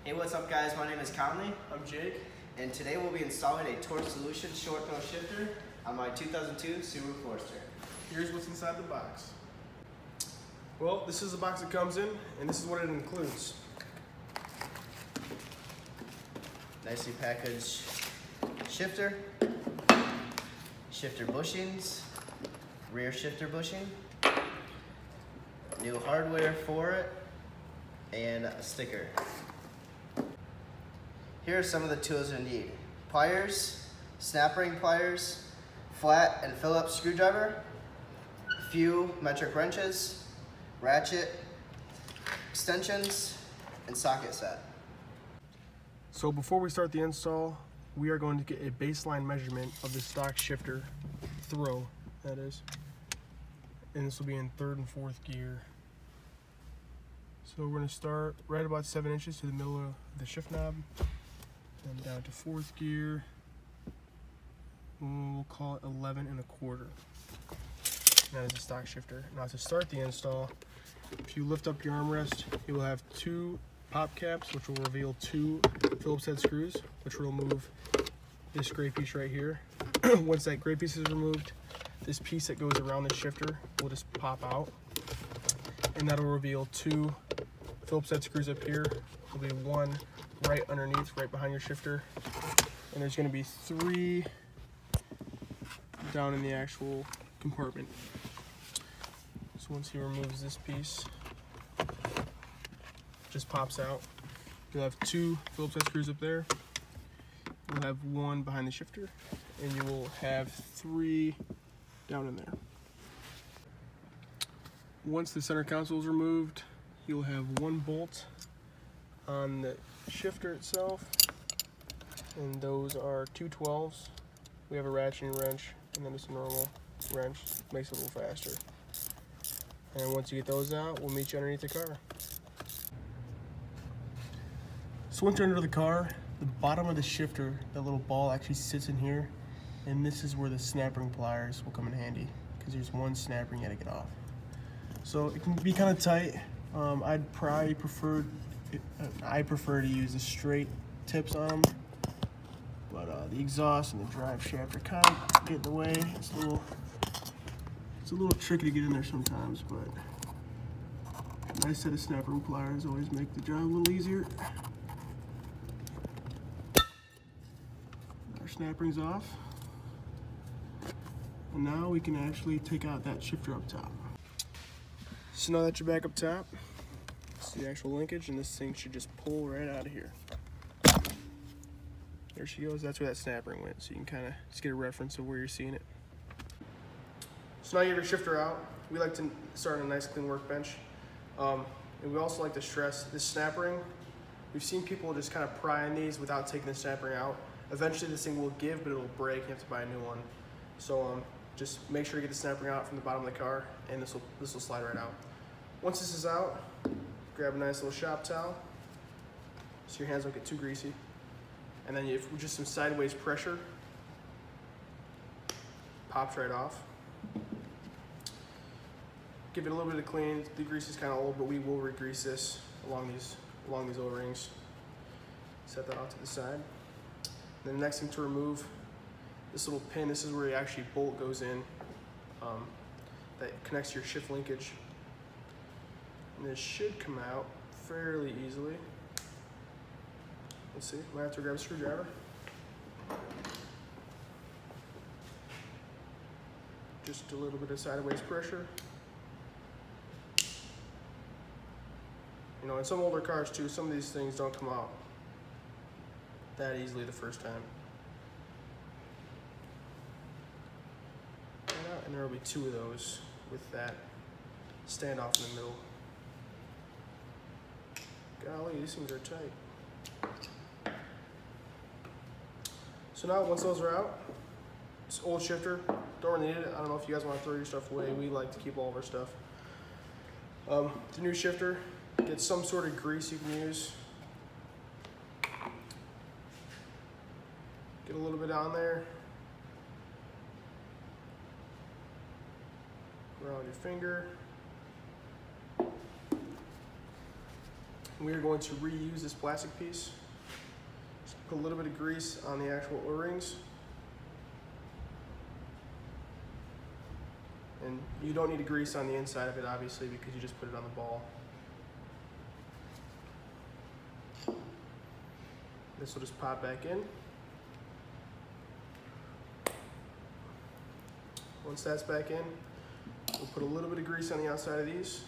Hey, what's up guys? My name is Conley. I'm Jake. And today we'll be installing a Torque Solution short throw shifter on my 2002 Subaru Forester. Here's what's inside the box. Well, this is the box it comes in, and this is what it includes. Nicely packaged shifter, shifter bushings, rear shifter bushing, new hardware for it, and a sticker. Here are some of the tools you need. Pliers, snap ring pliers, flat and Phillips screwdriver, a few metric wrenches, ratchet, extensions, and socket set. So before we start the install, we are going to get a baseline measurement of the stock shifter throw, that is. And this will be in 3rd and 4th gear. So we're going to start right about 7 inches to the middle of the shift knob, then down to 4th gear. We'll call it 11 1/4. That is a stock shifter. Now to start the install, if you lift up your armrest, you will have 2 pop caps, which will reveal 2 Phillips head screws, which will remove this gray piece right here. Once that gray piece is removed, this piece that goes around the shifter will just pop out, and that'll reveal 2 Phillips head screws up here. There'll be 1 right underneath, right behind your shifter, and there's going to be 3 down in the actual compartment. So once he removes this piece, just pops out. You'll have 2 Phillips head screws up there. You'll have 1 behind the shifter, and you will have 3 down in there. Once the center console is removed, you'll have 1 bolt on the shifter itself, and those are 2 12s. We have a ratcheting wrench, and then just a normal wrench. Makes it a little faster. And once you get those out, we'll meet you underneath the car. So once you're under the car, the bottom of the shifter, that little ball actually sits in here, and this is where the snap ring pliers will come in handy, because there's 1 snap ring you gotta get off. So it can be kind of tight. I prefer to use the straight tips on them, but the exhaust and the drive shaft are kind of getting in the way. It's a little tricky to get in there sometimes, but a nice set of snap ring pliers always make the job a little easier. Our snap rings off, and now we can actually take out that shifter up top. So now that you're back up top, it's the actual linkage, and this thing should just pull right out of here. There she goes. That's where that snap ring went, so you can kind of just get a reference of where you're seeing it. So now you have your shifter out. We like to start on a nice clean workbench, and we also like to stress this snap ring. We've seen people just kind of pry on these without taking the snap ring out. Eventually this thing will give, but it'll break. You have to buy a new one. So just make sure to get the snap ring out from the bottom of the car, and this will slide right out. Once this is out, grab a nice little shop towel so your hands don't get too greasy. And then with just some sideways pressure, pops right off. Give it a little bit of clean. The grease is kind of old, but we will re-grease this along these O-rings. Set that off to the side. Then the next thing to remove, this little pin. This is where the actual bolt goes in, that connects to your shift linkage. And this should come out fairly easily. Let's see, might have to grab a screwdriver. Just a little bit of sideways pressure. You know, in some older cars too, some of these things don't come out that easily the first time. And there will be 2 of those with that standoff in the middle. Golly, these things are tight. So now once those are out, this old shifter, don't really need it. I don't know if you guys want to throw your stuff away. We like to keep all of our stuff. The new shifter, get some sort of grease you can use. Get a little bit on there. Around your finger. we are going to reuse this plastic piece. Just put a little bit of grease on the actual O-rings. And you don't need to grease on the inside of it, obviously, because you just put it on the ball. This will just pop back in. Once that's back in, we'll put a little bit of grease on the outside of these.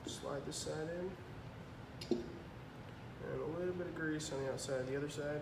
Slide this side in. And a little bit of grease on the outside of the other side.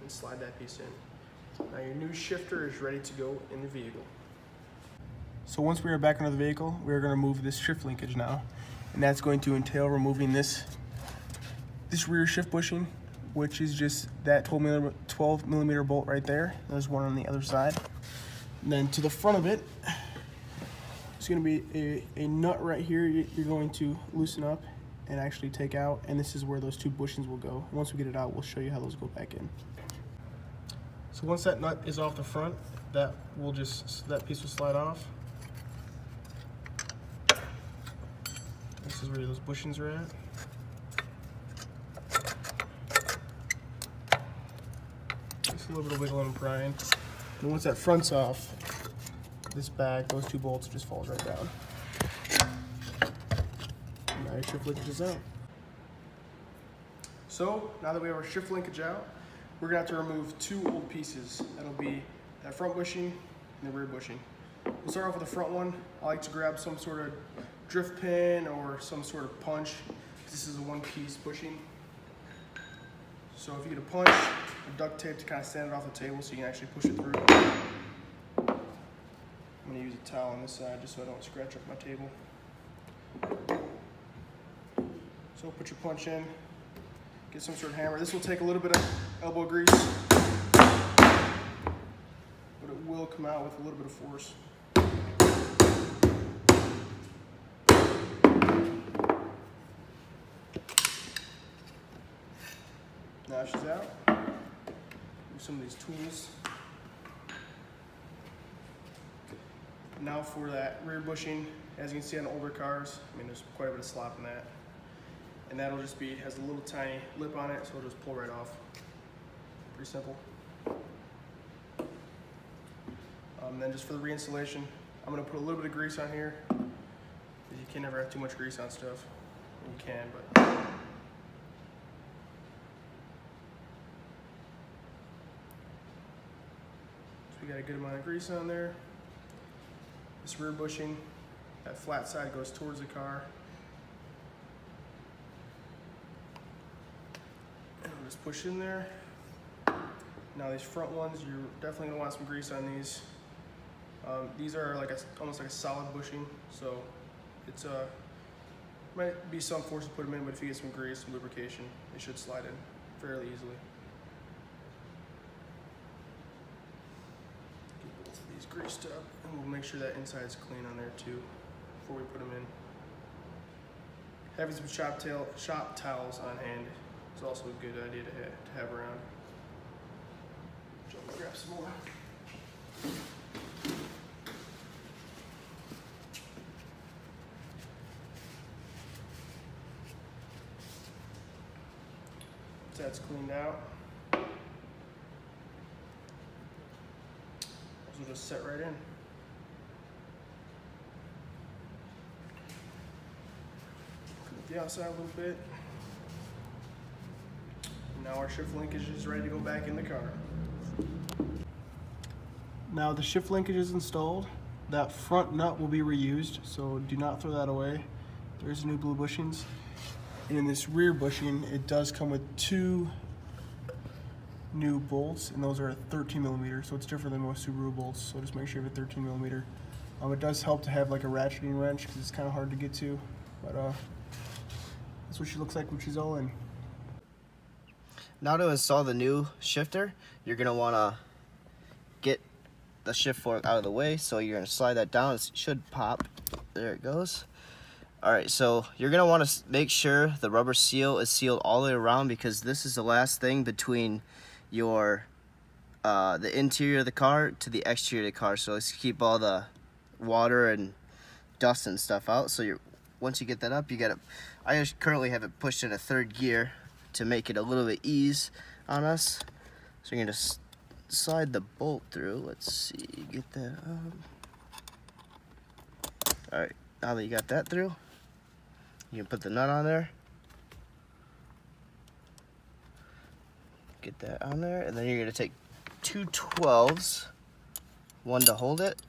And slide that piece in. Now your new shifter is ready to go in the vehicle. So once we are back under the vehicle, we are going to remove this shift linkage now. And that's going to entail removing this rear shift bushing, which is just that 12 millimeter bolt right there. There's one on the other side. And then to the front of it, it's going to be a nut right here you're going to loosen up and actually take out. And this is where those two bushings will go. And once we get it out, we'll show you how those go back in. So once that nut is off the front, that piece will slide off. This is where those bushings are at. Just a little bit of wiggling and prying. And once that front's off, this bag, those two bolts just falls right down. And now your shift linkage is out. So now that we have our shift linkage out, we're gonna have to remove two old pieces. That'll be that front bushing and the rear bushing. We'll start off with the front one. I like to grab some sort of drift pin or some sort of punch. This is a one-piece bushing. So if you get a punch, a duct tape to kind of stand it off the table so you can actually push it through. I'm gonna use a towel on this side just so I don't scratch up my table. So put your punch in, get some sort of hammer. This will take a little bit of elbow grease, but it will come out with a little bit of force. Now she's out. Use some of these tools. Now for that rear bushing, as you can see on older cars, I mean there's quite a bit of slop in that. And that'll just be, has a little tiny lip on it, so it'll just pull right off. Pretty simple. Then just for the reinstallation, I'm gonna put a little bit of grease on here. You can never have too much grease on stuff. You can, but. So we got a good amount of grease on there. This rear bushing, that flat side goes towards the car. And we'll just push in there. Now these front ones, you're definitely gonna want some grease on these. These are like almost like a solid bushing, so it's might be some force to put them in, but if you get some grease, some lubrication, it should slide in fairly easily. Get both of these greased up, and we'll make sure that inside's clean on there too before we put them in. Having some shop towels on hand is also a good idea to have around. So I'm gonna grab some more. That's cleaned out. Those will just set right in. Clean up the outside a little bit. And now our shift linkage is ready to go back in the car. Now the shift linkage is installed. That front nut will be reused, so do not throw that away. There's new blue bushings. And in this rear bushing, it does come with two new bolts, and those are 13 millimeter, so it's different than most Subaru bolts, so just make sure you have a 13 millimeter. It does help to have like a ratcheting wrench because it's kind of hard to get to, but that's what she looks like when she's all in. Now to install the new shifter, you're going to want to get the shift fork out of the way, so you're going to slide that down. It should pop. There it goes. Alright, so you're going to want to make sure the rubber seal is sealed all the way around, because this is the last thing between your the interior of the car to the exterior of the car. So let's keep all the water and dust and stuff out. So once you get that up, you got to, I just currently have it pushed in a 3rd gear to make it a little bit ease on us. So you're going to slide the bolt through. Let's see, get that up. Alright, now that you got that through, you can put the nut on there. Get that on there, and then you're going to take 2 12s, one to hold it,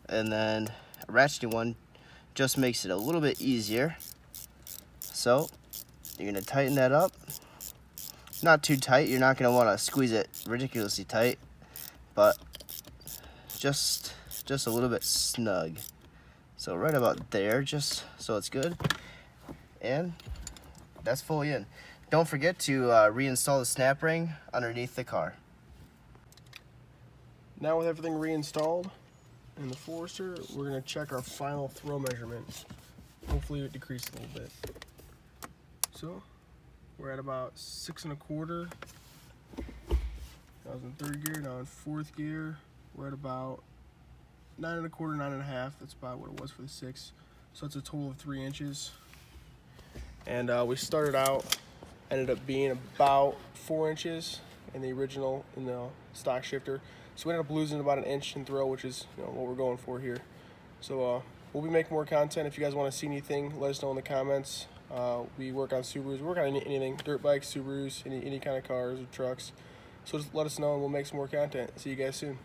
and then a ratcheting one just makes it a little bit easier. So you're going to tighten that up. Not too tight, you're not going to want to squeeze it ridiculously tight, but just a little bit snug. So right about there, just so it's good. And that's fully in. Don't forget to reinstall the snap ring underneath the car. Now with everything reinstalled in the Forester, we're going to check our final throw measurement. Hopefully it decreased a little bit. So we're at about 6 1/4. That was in 3rd gear. Now in 4th gear, we're at about 9 1/4, 9 1/2. That's about what it was for the 6. So that's a total of 3 inches. And we started out, ended up being about 4 inches in the original, in the stock shifter. So we ended up losing about 1 inch in throw, which is, you know, what we're going for here. So we'll be making more content. If you guys want to see anything, let us know in the comments. We work on Subarus, we work on anything, dirt bikes, Subarus, any kind of cars or trucks. So just let us know and we'll make some more content. See you guys soon.